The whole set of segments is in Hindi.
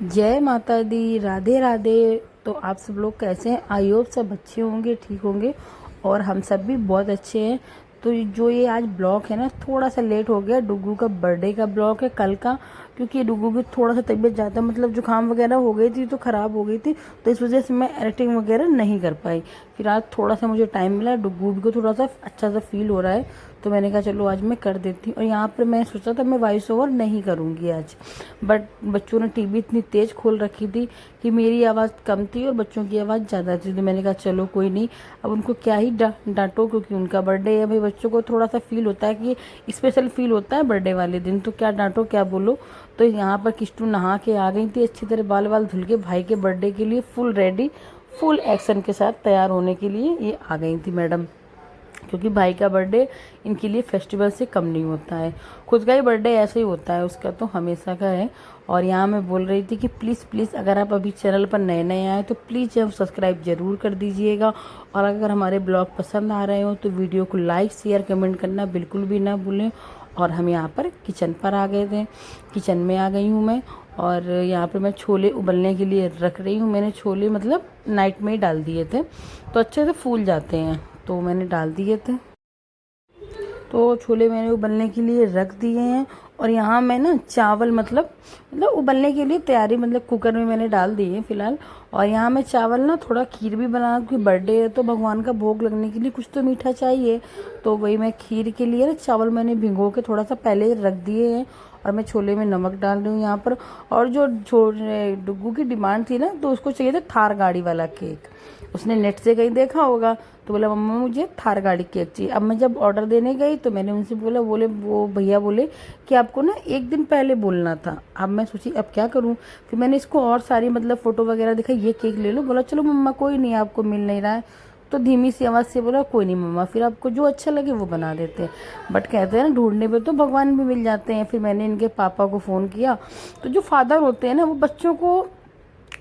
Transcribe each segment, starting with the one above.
जय माता दी, राधे राधे। तो आप सब लोग कैसे हैं? आई होप सब अच्छे होंगे, ठीक होंगे। और हम सब भी बहुत अच्छे हैं। तो जो ये आज ब्लॉग है ना, थोड़ा सा लेट हो गया। डुगू का बर्थडे का ब्लॉग है कल का, क्योंकि डुगू की थोड़ा सा तबीयत ज़्यादा मतलब जुकाम वगैरह हो गई थी, तो ख़राब हो गई थी। तो इस वजह से मैं एडिटिंग वगैरह नहीं कर पाई। फिर आज थोड़ा सा मुझे टाइम मिला, डुगू को थोड़ा सा अच्छा सा फील हो रहा है, तो मैंने कहा चलो आज मैं कर देती हूँ। और यहाँ पर मैं सोचा था मैं वॉइस ओवर नहीं करूँगी आज, बट बच्चों ने टीवी इतनी तेज़ खोल रखी थी कि मेरी आवाज़ कम थी और बच्चों की आवाज़ ज़्यादा थी। तो मैंने कहा चलो कोई नहीं, अब उनको क्या ही डांटो, क्योंकि उनका बर्थडे है। भाई बच्चों को थोड़ा सा फील होता है कि स्पेशल फील होता है बर्थडे वाले दिन, तो क्या डांटो क्या बोलो। तो यहाँ पर किस्टू नहा के आ गई थी अच्छी तरह, बाल बाल धुल के, भाई के बर्थडे के लिए फुल रेडी, फुल एक्शन के साथ तैयार होने के लिए ये आ गई थी मैडम। क्योंकि भाई का बर्थडे इनके लिए फेस्टिवल से कम नहीं होता है। खुद का ही बर्थडे ऐसे ही होता है, उसका तो हमेशा का है। और यहाँ मैं बोल रही थी कि प्लीज़ प्लीज़ अगर आप अभी चैनल पर नए नए आए तो प्लीज़ आप सब्सक्राइब ज़रूर कर दीजिएगा। और अगर हमारे ब्लॉग पसंद आ रहे हो तो वीडियो को लाइक शेयर कमेंट करना बिल्कुल भी ना भूलें। और हम यहाँ पर किचन पर आ गए थे, किचन में आ गई हूँ मैं। और यहाँ पर मैं छोले उबलने के लिए रख रही हूँ। मैंने छोले मतलब नाइट में ही डाल दिए थे, तो अच्छे से फूल जाते हैं, तो मैंने डाल दिए थे। तो छोले मैंने उबलने के लिए रख दिए हैं। और यहाँ मैं ना चावल मतलब उबलने के लिए तैयारी, मतलब कुकर में मैंने डाल दिए हैं फ़िलहाल। और यहाँ मैं चावल ना थोड़ा खीर भी बना, क्योंकि बर्थडे है तो भगवान का भोग लगने के लिए कुछ तो मीठा चाहिए। तो वही मैं खीर के लिए ना चावल मैंने भिगो के थोड़ा सा पहले रख दिए हैं। और मैं छोले में नमक डाल रही हूँ यहाँ पर। और जो डुग्गू की डिमांड थी ना, तो उसको चाहिए था थार गाड़ी वाला केक। उसने नेट से कहीं देखा होगा, तो बोला मम्मा मुझे थार गाड़ी केक चाहिए। अब मैं जब ऑर्डर देने गई तो मैंने उनसे बोला, बोले वो भैया बोले कि आपको ना एक दिन पहले बोलना था। अब मैं सोची अब क्या करूं। फिर मैंने इसको और सारी मतलब फ़ोटो वगैरह दिखाई, ये केक ले लो। बोला चलो मम्मा कोई नहीं, आपको मिल नहीं रहा है तो धीमी सी आवाज़ से बोला कोई नहीं मम्मा, फिर आपको जो अच्छा लगे वो बना देते हैं। बट कहते हैं ना ढूंढने पे तो भगवान भी मिल जाते हैं। फिर मैंने इनके पापा को फ़ोन किया। तो जो फादर होते हैं ना, वो बच्चों को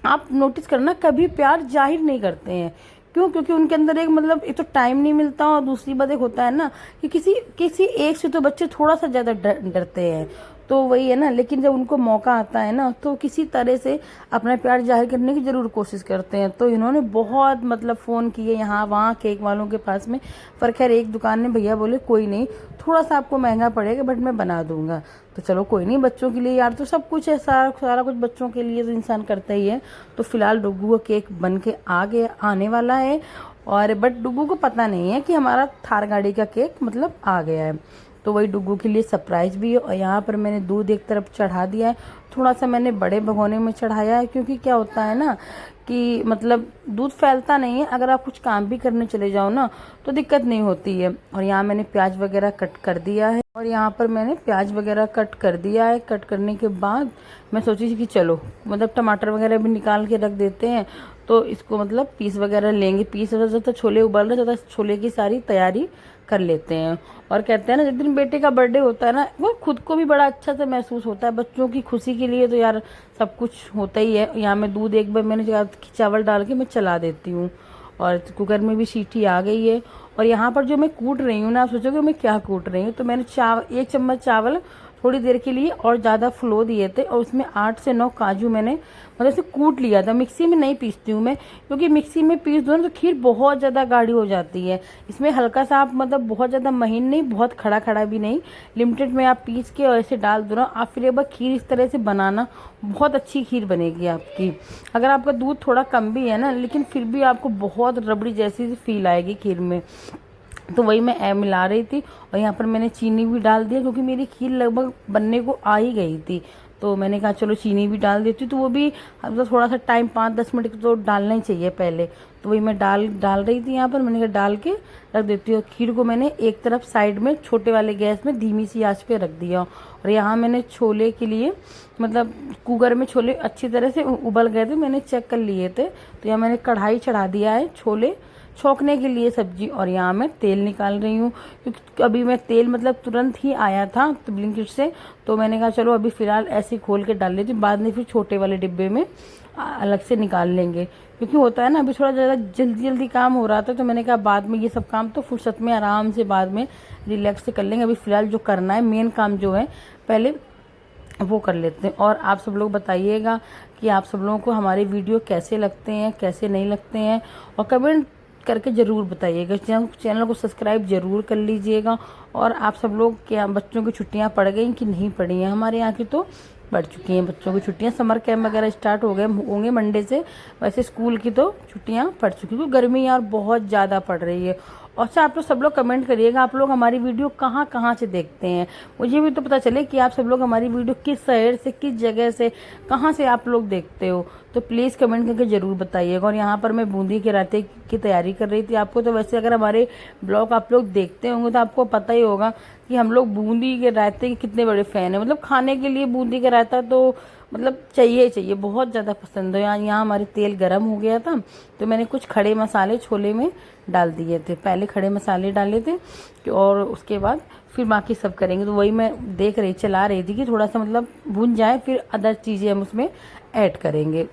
आप नोटिस करना कभी प्यार जाहिर नहीं करते हैं। क्यों? क्योंकि उनके अंदर एक मतलब एक तो टाइम नहीं मिलता, और दूसरी बात एक होता है ना कि किसी किसी एक से तो बच्चे थोड़ा सा ज़्यादा डरते हैं। तो वही है ना, लेकिन जब उनको मौका आता है ना तो किसी तरह से अपना प्यार जाहिर करने की ज़रूर कोशिश करते हैं। तो इन्होंने बहुत मतलब फ़ोन किए यहाँ वहाँ केक वालों के पास में, पर खैर एक दुकान में भैया बोले कोई नहीं, थोड़ा सा आपको महंगा पड़ेगा बट मैं बना दूंगा। तो चलो कोई नहीं, बच्चों के लिए यार तो सब कुछ है, सारा सारा कुछ बच्चों के लिए तो इंसान करता ही है। तो फिलहाल डुग्गू का केक बन के आने वाला है। और बट डुग्गू को पता नहीं है कि हमारा थार गाड़ी का केक मतलब आ गया है। तो वही डुग्गू के लिए सरप्राइज भी है। और यहाँ पर मैंने दूध एक तरफ चढ़ा दिया है, थोड़ा सा मैंने बड़े भगोने में चढ़ाया है, क्योंकि क्या होता है ना कि मतलब दूध फैलता नहीं है, अगर आप कुछ काम भी करने चले जाओ ना तो दिक्कत नहीं होती है। और यहाँ मैंने प्याज वगैरह कट कर दिया है। और यहाँ पर मैंने प्याज वगैरह कट कर दिया है। कट करने के बाद मैं सोची थी कि चलो मतलब टमाटर वगैरह भी निकाल के रख देते हैं, तो इसको मतलब पीस वगैरह लेंगे। पीस वगैरह तो छोले उबल रहे, तो छोले की सारी तैयारी कर लेते हैं। और कहते हैं ना जिस दिन बेटे का बर्थडे होता है ना, वो खुद को भी बड़ा अच्छा से महसूस होता है। बच्चों की खुशी के लिए तो यार सब कुछ होता ही है। यहाँ मैं दूध एक बार मैंने चावल डाल के मैं चला देती हूँ। और कुकर में भी सीटी आ गई है। और यहाँ पर जो मैं कूट रही हूँ ना, आप सोचोगे मैं क्या कूट रही हूँ, तो मैंने एक चम्मच चावल थोड़ी देर के लिए और ज़्यादा फुलो दिए थे, और उसमें 8 से 9 काजू मैंने मतलब से कूट लिया था। मिक्सी में नहीं पीसती हूँ मैं, क्योंकि मिक्सी में पीस दो ना तो खीर बहुत ज़्यादा गाढ़ी हो जाती है। इसमें हल्का सा आप मतलब बहुत ज़्यादा महीन नहीं, बहुत खड़ा खड़ा भी नहीं, लिमिटेड में आप पीस के और ऐसे डाल दो ना आप, फिर एक बार खीर इस तरह से बनाना, बहुत अच्छी खीर बनेगी आपकी। अगर आपका दूध थोड़ा कम भी है ना, लेकिन फिर भी आपको बहुत रबड़ी जैसी फील आएगी खीर में। तो वही मैं मिला रही थी। और यहाँ पर मैंने चीनी भी डाल दिया, क्योंकि मेरी खीर लगभग बनने को आ ही गई थी। तो मैंने कहा चलो चीनी भी डाल देती हूँ, तो वो भी मतलब थोड़ा सा टाइम 5-10 मिनट तो डालना ही चाहिए पहले। तो वही मैं डाल रही थी यहाँ पर। मैंने कहा डाल के रख देती हूँ। खीर को मैंने एक तरफ साइड में छोटे वाले गैस में धीमी सी आंच पे रख दिया। और यहाँ मैंने छोले के लिए मतलब कुकर में छोले अच्छी तरह से उबल गए थे, मैंने चेक कर लिए थे। तो यहाँ मैंने कढ़ाई चढ़ा दिया है छोले छोंकने के लिए सब्जी। और यहाँ मैं तेल निकाल रही हूँ, क्योंकि अभी मैं तेल मतलब तुरंत ही आया था तो ब्लिंकिट से, तो मैंने कहा चलो अभी फ़िलहाल ऐसे ही खोल के डाल लेती हूँ, बाद में फिर छोटे वाले डिब्बे में अलग से निकाल लेंगे। क्योंकि होता है ना अभी थोड़ा ज़्यादा जल्दी जल्दी काम हो रहा था, तो मैंने कहा बाद में ये सब काम तो फुर्सत में आराम से बाद में रिलैक्स से कर लेंगे। अभी फ़िलहाल जो करना है मेन काम जो है, पहले वो कर लेते हैं। और आप सब लोग बताइएगा कि आप सब लोगों को हमारे वीडियो कैसे लगते हैं, कैसे नहीं लगते हैं, और कमेंट करके ज़रूर बताइएगा। चैनल को सब्सक्राइब ज़रूर कर लीजिएगा। और आप सब लोग क्या बच्चों की छुट्टियां पड़ गई कि नहीं पड़ी हैं? हमारे यहाँ की तो पड़ चुकी हैं बच्चों की छुट्टियां। समर कैंप वगैरह स्टार्ट हो गए होंगे मंडे से। वैसे स्कूल की तो छुट्टियां पड़ चुकी, क्योंकि गर्मी यार बहुत ज़्यादा पड़ रही है। और अच्छा, आप लोग सब लोग कमेंट करिएगा, आप लोग हमारी वीडियो कहाँ कहाँ से देखते हैं, मुझे भी तो पता चले कि आप सब लोग हमारी वीडियो किस शहर से, किस जगह से, कहाँ से आप लोग देखते हो। तो प्लीज़ कमेंट करके ज़रूर बताइएगा। और यहाँ पर मैं बूंदी के रायते की तैयारी कर रही थी। आपको तो वैसे अगर हमारे ब्लॉग आप लोग देखते होंगे तो आपको पता ही होगा कि हम लोग बूंदी के रायते के कितने बड़े फ़ैन हैं। मतलब खाने के लिए बूंदी का रायता तो मतलब चाहिए चाहिए, बहुत ज़्यादा पसंद है। यहाँ हमारे तेल गर्म हो गया था, तो मैंने कुछ खड़े मसाले छोले में डाल दिए थे। पहले खड़े मसाले डाले थे और उसके बाद फिर बाकी सब करेंगे। तो वही मैं चला रही थी कि थोड़ा सा मतलब भुन जाए, फिर अदर चीज़ें हम उसमें ऐड करेंगे।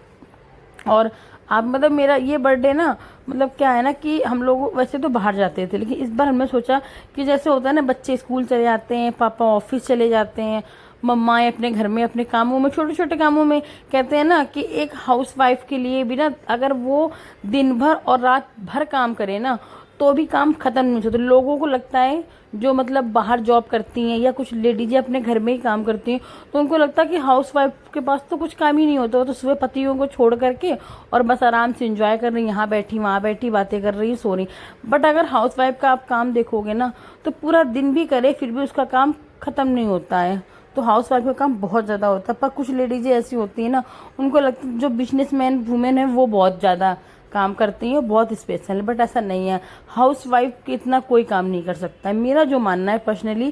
और आप मतलब मेरा ये बर्थडे ना, मतलब क्या है ना कि हम लोग वैसे तो बाहर जाते थे, लेकिन इस बार हमने सोचा कि जैसे होता है ना, बच्चे स्कूल चले जाते हैं, पापा ऑफिस चले जाते हैं, मम्माएं अपने घर में अपने कामों में, छोटे छोटे कामों में, कहते हैं ना कि एक हाउसवाइफ के लिए भी ना, अगर वो दिन भर और रात भर काम करे ना तो भी काम खत्म नहीं होता। तो लोगों को लगता है, जो मतलब बाहर जॉब करती हैं या कुछ लेडीजें अपने घर में ही काम करती हैं, तो उनको लगता है कि हाउसवाइफ के पास तो कुछ काम ही नहीं होता। वो तो सुबह पतियों को छोड़ करके और बस आराम से एंजॉय कर रही, यहाँ बैठी वहाँ बैठी बातें कर रही, सो रही। बट अगर हाउसवाइफ का आप काम देखोगे ना, तो पूरा दिन भी करे फिर भी उसका काम खत्म नहीं होता है। तो हाउस वाइफ का काम बहुत ज़्यादा होता है। पर कुछ लेडीजें ऐसी होती हैं ना, उनको लगता है जो बिजनेसमैन वुमेन है वो बहुत ज़्यादा काम करती हैं, बहुत स्पेशल है। बट ऐसा नहीं है, हाउस वाइफ इतना कोई काम नहीं कर सकता है। मेरा जो मानना है पर्सनली,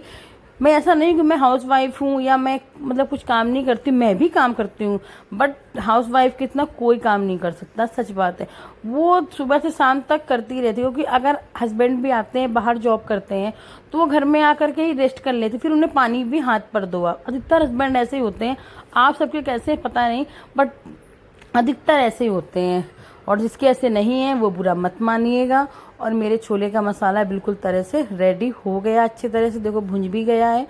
मैं ऐसा नहीं कि मैं हाउस वाइफ हूँ या मैं मतलब कुछ काम नहीं करती, मैं भी काम करती हूँ। बट हाउस वाइफ कितना कोई काम नहीं कर सकता, सच बात है। वो सुबह से शाम तक करती रहती है, क्योंकि अगर हस्बैंड भी आते हैं बाहर जॉब करते हैं तो वो घर में आकर के ही रेस्ट कर लेते, फिर उन्हें पानी भी हाथ पर दो। अधिकतर हस्बैंड ऐसे ही होते हैं, आप सबके कैसे पता नहीं, बट अधिकतर ऐसे ही होते हैं। और जिसके ऐसे नहीं है वो बुरा मत मानिएगा। और मेरे छोले का मसाला बिल्कुल तरह से रेडी हो गया, अच्छी तरह से देखो भुंज भी गया है।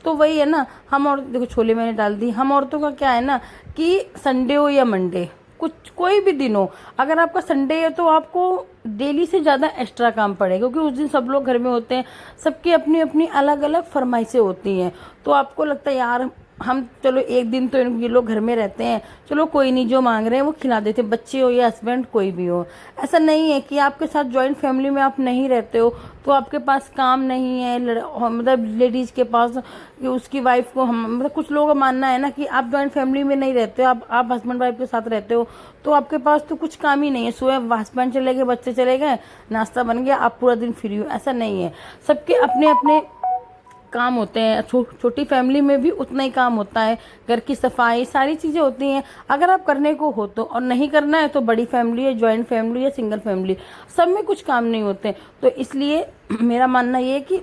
तो वही है ना, हम और देखो छोले मैंने डाल दी। हम औरतों का क्या है ना कि संडे हो या मंडे, कुछ कोई भी दिन हो, अगर आपका संडे है तो आपको डेली से ज़्यादा एक्स्ट्रा काम पड़ेगा, क्योंकि उस दिन सब लोग घर में होते हैं, सबकी अपनी अपनी अलग अलग फरमाइशें होती हैं। तो आपको लगता है यार हम चलो एक दिन तो ये लोग घर में रहते हैं, चलो कोई नहीं, जो मांग रहे हैं वो खिला देते, बच्चे हो या हस्बैंड कोई भी हो। ऐसा नहीं है कि आपके साथ जॉइंट फैमिली में आप नहीं रहते हो तो आपके पास काम नहीं है, मतलब लेडीज के पास कि उसकी वाइफ को हम, मतलब कुछ लोगों का मानना है ना कि आप जॉइंट फैमिली में नहीं रहते हो, आप हस्बैंड वाइफ के साथ रहते हो तो आपके पास तो कुछ काम ही नहीं है। सुबह हस्बैंड चले गए, बच्चे चले गए, नाश्ता बन गया, आप पूरा दिन फ्री हो, ऐसा नहीं है। सबके अपने अपने काम होते हैं। छोटी फैमिली में भी उतना ही काम होता है, घर की सफाई सारी चीज़ें होती हैं। अगर आप करने को हो तो, और नहीं करना है तो बड़ी फैमिली है, जॉइंट फैमिली या सिंगल फैमिली, सब में कुछ काम नहीं होते। तो इसलिए मेरा मानना ये है कि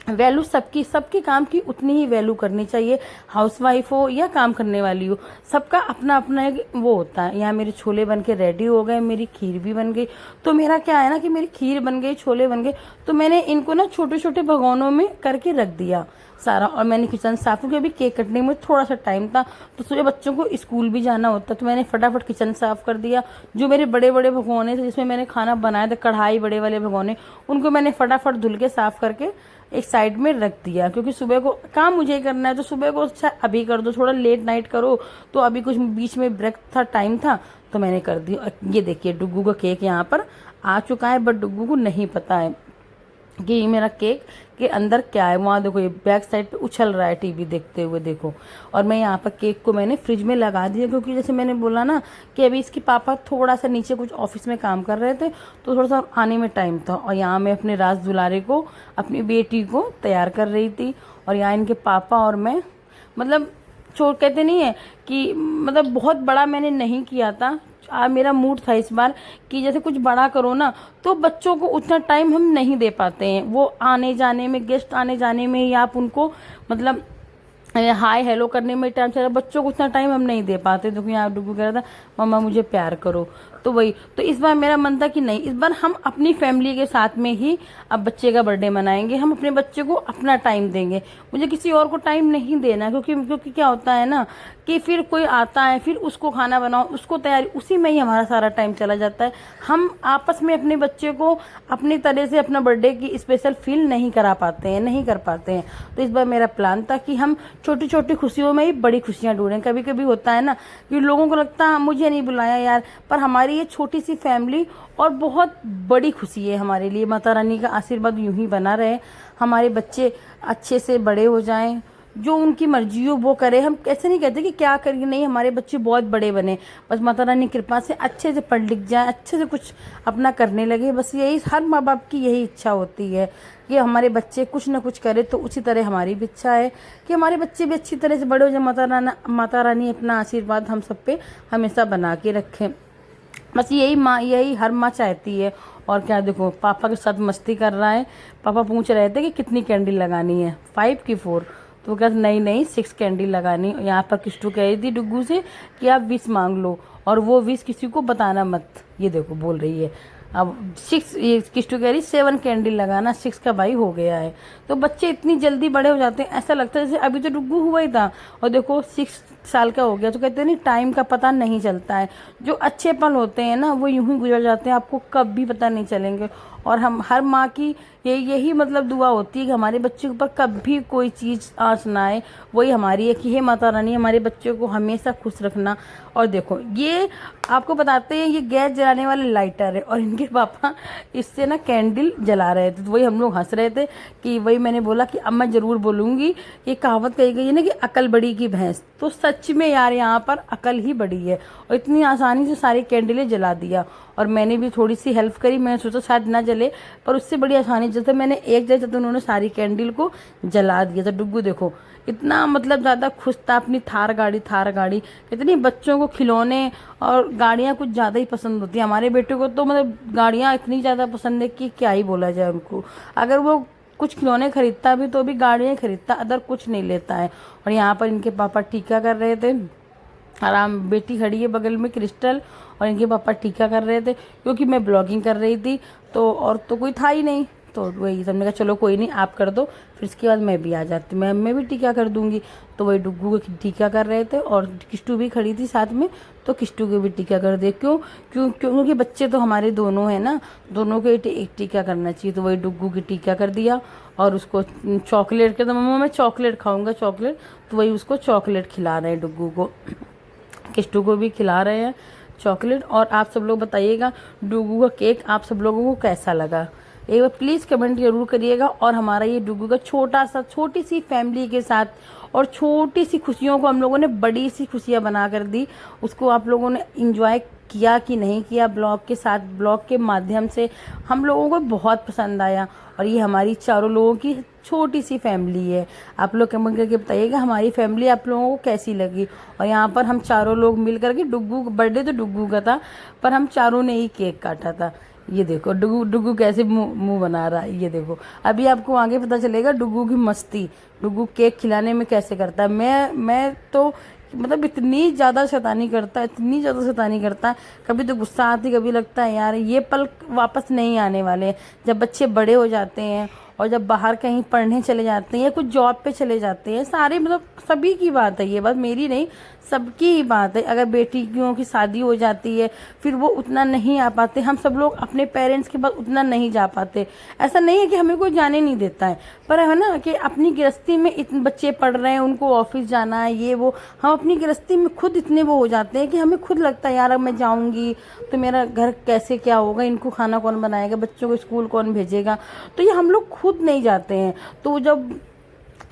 वैल्यू सबकी काम की उतनी ही वैल्यू करनी चाहिए, हाउसवाइफ हो या काम करने वाली हो, सबका अपना अपना एक वो होता है। यहाँ मेरे छोले बन के रेडी हो गए, मेरी खीर भी बन गई। तो मेरा क्या है ना कि मेरी खीर बन गई, छोले बन गए, तो मैंने इनको ना छोटे छोटे भगोनों में करके रख दिया सारा। और मैंने किचन साफ, क्योंकि अभी केक कटने में थोड़ा सा टाइम था, तो सुबह बच्चों को स्कूल भी जाना होता, तो मैंने फटाफट किचन साफ कर दिया। जो मेरे बड़े बड़े भगोने थे जिसमें मैंने खाना बनाया था, कढ़ाई बड़े वाले भगोने, उनको मैंने फटाफट धुल के साफ करके एक साइड में रख दिया, क्योंकि सुबह को काम मुझे ही करना है। तो सुबह को अच्छा अभी कर दो, थोड़ा लेट नाइट करो, तो अभी कुछ बीच में ब्रेक था, टाइम था, तो मैंने कर दी। ये देखिए डुग्गू का केक यहाँ पर आ चुका है, बट डुग्गू को नहीं पता है कि ये मेरा केक के अंदर क्या है। वहाँ देखो ये बैक साइड पे उछल रहा है टीवी देखते हुए, देखो। और मैं यहाँ पर केक को मैंने फ्रिज में लगा दिया, क्योंकि जैसे मैंने बोला ना कि अभी इसके पापा थोड़ा सा नीचे कुछ ऑफिस में काम कर रहे थे, तो थोड़ा सा आने में टाइम था। और यहाँ मैं अपने राज दुलारे को, अपनी बेटी को तैयार कर रही थी, और यहाँ इनके पापा और मैं, मतलब छोड़ कहते नहीं है कि मतलब बहुत बड़ा मैंने नहीं किया था। मेरा मूड था इस बार कि जैसे कुछ बड़ा करो ना तो बच्चों को उतना टाइम हम नहीं दे पाते हैं, वो आने जाने में, गेस्ट आने जाने में, या आप उनको मतलब हाय हेलो करने में टाइम चला, बच्चों को उतना टाइम हम नहीं दे पाते। देखो यहाँ डुगू कह रहा था मम्मा मुझे प्यार करो, तो वही तो इस बार मेरा मन था कि नहीं, इस बार हम अपनी फैमिली के साथ में ही अब बच्चे का बर्थडे मनाएंगे, हम अपने बच्चे को अपना टाइम देंगे, मुझे किसी और को टाइम नहीं देना। क्योंकि क्या होता है ना कि फिर कोई आता है, फिर उसको खाना बनाओ, उसको तैयारी, उसी में ही हमारा सारा टाइम चला जाता है। हम आपस में अपने बच्चे को अपनी तरह से अपना बर्थडे की स्पेशल फील नहीं करा पाते हैं, नहीं कर पाते हैं। तो इस बार मेरा प्लान था कि हम छोटी छोटी खुशियों में ही बड़ी खुशियां ढूंढें। कभी कभी होता है ना कि लोगों को लगता है मुझे नहीं बुलाया यार, पर हमारी ये छोटी सी फैमिली और बहुत बड़ी खुशी है हमारे लिए। माता रानी का आशीर्वाद यूं ही बना रहे, हमारे बच्चे अच्छे से बड़े हो जाएं, जो उनकी मर्जी हो वो करे। हम ऐसे नहीं कहते कि क्या करेंगे, नहीं, हमारे बच्चे बहुत बड़े बने, बस माता रानी की कृपा से अच्छे से पढ़ लिख जाए, अच्छे से कुछ अपना करने लगे। बस यही हर माँ बाप की यही इच्छा होती है कि हमारे बच्चे कुछ ना कुछ करे। तो उसी तरह हमारी भी इच्छा है कि हमारे बच्चे भी अच्छी तरह से बड़े हो जाए, माता रानी अपना आशीर्वाद हम सब पे हमेशा बना के रखें। बस यही हर माँ चाहती है। और क्या, देखो पापा के साथ मस्ती कर रहा है। पापा पूछ रहे थे कि कितनी कैंडल लगानी है, 5 की 4, तो वो कहते नहीं 6 कैंडल लगानी। यहाँ पर किस्टू कह रही थी डुग्गू से कि आप विश मांग लो और वो विश किसी को बताना मत, ये देखो बोल रही है। अब 6, ये किस्टू कह रही 7 कैंडल लगाना, 6 का भाई हो गया है। तो बच्चे इतनी जल्दी बड़े हो जाते हैं, ऐसा लगता है जैसे अभी तो डुग्गू हुआ ही था और देखो 6 साल का हो गया। तो कहते हैं नहीं, टाइम का पता नहीं चलता है, जो अच्छे पल होते हैं ना वो यूं ही गुजर जाते हैं, आपको कब भी पता नहीं चलेंगे। और हम हर माँ की यही मतलब दुआ होती है कि हमारे बच्चे के ऊपर कभी कोई चीज़ आँच ना आए। वही हमारी है कि हे माता रानी हमारे बच्चे को हमेशा खुश रखना। और देखो ये आपको बताते हैं, ये गैस जलाने वाले लाइटर है और इनके पापा इससे ना कैंडल जला रहे थे। तो वही हम लोग हंस रहे थे कि वही मैंने बोला कि अब मैं ज़रूर बोलूँगी, ये कहावत कही गई है ना कि अकल बड़ी की भैंस। तो सच में यार यहाँ पर अकल ही बड़ी है और इतनी आसानी से सारी कैंडलें जला दिया। और मैंने भी थोड़ी सी हेल्प करी, मैंने सोचा शायद ना जले, पर उससे बड़ी आसानी जैसे मैंने एक जैसे तो उन्होंने सारी कैंडल को जला दिया। तो डुग्गू देखो इतना मतलब ज़्यादा खुश था अपनी थार गाड़ी। इतनी बच्चों को खिलौने और गाड़ियाँ कुछ ज़्यादा ही पसंद होती हैं। हमारे बेटे को तो मतलब गाड़ियाँ इतनी ज़्यादा पसंद है कि क्या ही बोला जाए उनको। अगर वो कुछ खिलौने खरीदता भी तो भी गाड़ियाँ खरीदता, अदर कुछ नहीं लेता है। और यहाँ पर इनके पापा टीका कर रहे थे, आराम बेटी खड़ी है बगल में क्रिस्टल, और इनके पापा टीका कर रहे थे क्योंकि मैं ब्लॉगिंग कर रही थी तो और तो कोई था ही नहीं। तो वही सबने कहा चलो कोई नहीं आप कर दो, फिर इसके बाद मैं भी आ जाती, मैं भी टीका कर दूंगी। तो वही डुग्गू को टीका कर रहे थे और किस्टू भी खड़ी थी साथ में, तो किस्टू को भी टीका कर दे। क्योंकि बच्चे तो हमारे दोनों हैं ना, दोनों को एक टीका करना चाहिए। तो वही डुग्गू की टीका कर दिया और उसको चॉकलेट के, तो मम्मा मैं चॉकलेट खाऊंगा चॉकलेट, तो वही उसको चॉकलेट खिला रहे हैं डुग्गू को, किस्टू को भी खिला रहे हैं चॉकलेट। और आप सब लोग बताइएगा डुग्गू का केक आप सब लोगों को कैसा लगा, एक बार प्लीज़ कमेंट जरूर करिएगा। और हमारा ये डुग्गू का छोटी सी फैमिली के साथ और छोटी सी खुशियों को हम लोगों ने बड़ी सी खुशियाँ बना कर दी, उसको आप लोगों ने इंजॉय किया कि नहीं किया ब्लॉग के साथ, ब्लॉग के माध्यम से हम लोगों को बहुत पसंद आया। और ये हमारी चारों लोगों की छोटी सी फैमिली है। आप लोग कमेंट करके बताइएगा हमारी फैमिली आप लोगों को कैसी लगी। और यहाँ पर हम चारों लोग मिल करके, डुग्गू बर्थडे तो डुग्गू का था पर हम चारों ने ही केक काटा था। ये देखो डुग्गू कैसे मुंह बना रहा है, ये देखो अभी आपको आगे पता चलेगा डुग्गू की मस्ती, डुग्गू केक खिलाने में कैसे करता है। मैं तो मतलब इतनी ज़्यादा शैतानी करता है, इतनी ज़्यादा शैतानी करता है, कभी तो गुस्सा आती, कभी लगता है यार ये पल वापस नहीं आने वाले। जब बच्चे बड़े हो जाते हैं और जब बाहर कहीं पढ़ने चले जाते हैं या कुछ जॉब पे चले जाते हैं, सारे मतलब सभी की बात है, ये बात मेरी नहीं सबकी ही बात है। अगर बेटियों की शादी हो जाती है फिर वो उतना नहीं आ पाते, हम सब लोग अपने पेरेंट्स के पास उतना नहीं जा पाते। ऐसा नहीं है कि हमें कोई जाने नहीं देता है, पर है ना कि अपनी गृहस्थी में इतने बच्चे पढ़ रहे हैं, उनको ऑफिस जाना है, ये वो, हम अपनी गृहस्थी में खुद इतने वो हो जाते हैं कि हमें खुद लगता है यार अब मैं जाऊँगी तो मेरा घर कैसे क्या होगा, इनको खाना कौन बनाएगा, बच्चों को स्कूल कौन भेजेगा, तो ये हम लोग खुद नहीं जाते हैं। तो जब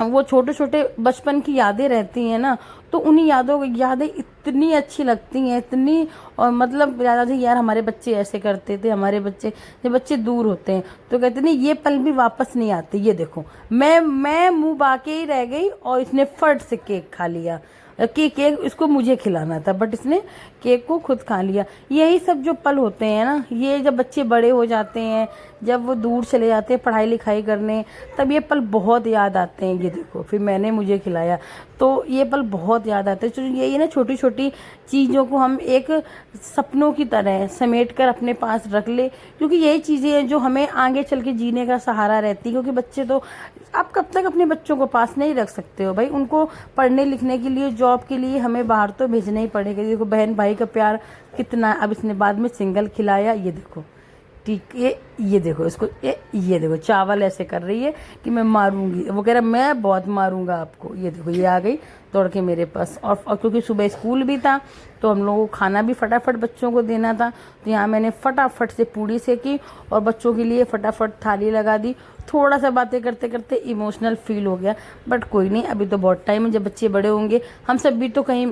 वो छोटे छोटे बचपन की यादें रहती हैं ना, तो उन्हीं यादें इतनी अच्छी लगती हैं, इतनी, और मतलब याद आती यार हमारे बच्चे ऐसे करते थे, हमारे बच्चे जब बच्चे दूर होते हैं तो कहते नहीं ये पल भी वापस नहीं आते। ये देखो मैं मुंह बाके ही रह गई और इसने फट से केक खा लिया, कि केक इसको मुझे खिलाना था बट इसने केक को खुद खा लिया। यही सब जो पल होते हैं ना, ये जब बच्चे बड़े हो जाते हैं, जब वो दूर चले जाते हैं पढ़ाई लिखाई करने, तब ये पल बहुत याद आते हैं। ये देखो फिर मैंने मुझे खिलाया, तो ये पल बहुत याद आते हैं। तो यही ना, छोटी छोटी चीज़ों को हम एक सपनों की तरह समेट कर अपने पास रख ले, क्योंकि यही चीज़ें हैं जो हमें आगे चल के जीने का सहारा रहती है। क्योंकि बच्चे तो, आप कब तक अपने बच्चों को पास नहीं रख सकते हो भाई, उनको पढ़ने लिखने के लिए, जॉब के लिए हमें बाहर तो भेजना ही पड़ेगा। देखो बहन भाई का प्यार कितना, अब इसने बाद में सिंगल खिलाया, ये देखो ठीक, ये देखो इसको, ये देखो चावल ऐसे कर रही है कि मैं मारूंगी, वो कह रहा मैं बहुत मारूंगा आपको। ये देखो ये आ गई दौड़ के मेरे पास, और क्योंकि सुबह स्कूल भी था तो हम लोगों को खाना भी फटाफट बच्चों को देना था, तो यहाँ मैंने फटाफट से पूड़ी सेकी और बच्चों के लिए फटाफट थाली लगा दी। थोड़ा सा बातें करते करते इमोशनल फील हो गया, बट कोई नहीं, अभी तो बहुत टाइम है, जब बच्चे बड़े होंगे हम सब भी तो कहीं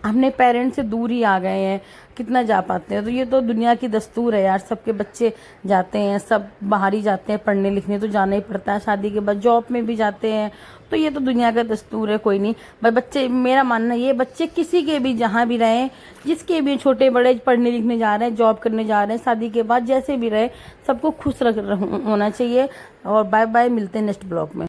अपने पेरेंट्स से दूर ही आ गए हैं, कितना जा पाते हैं। तो ये तो दुनिया की दस्तूर है यार, सबके बच्चे जाते हैं, सब बाहर ही जाते हैं पढ़ने लिखने, तो जाना ही पड़ता है, शादी के बाद जॉब में भी जाते हैं, तो ये तो दुनिया का दस्तूर है। कोई नहीं भाई, बच्चे, मेरा मानना ये, बच्चे किसी के भी जहाँ भी रहें, जिसके भी छोटे बड़े पढ़ने लिखने जा रहे हैं, जॉब करने जा रहे हैं, शादी के बाद जैसे भी रहे, सबको खुश होना चाहिए। और बाय बाय, मिलते हैं नेक्स्ट ब्लॉग में।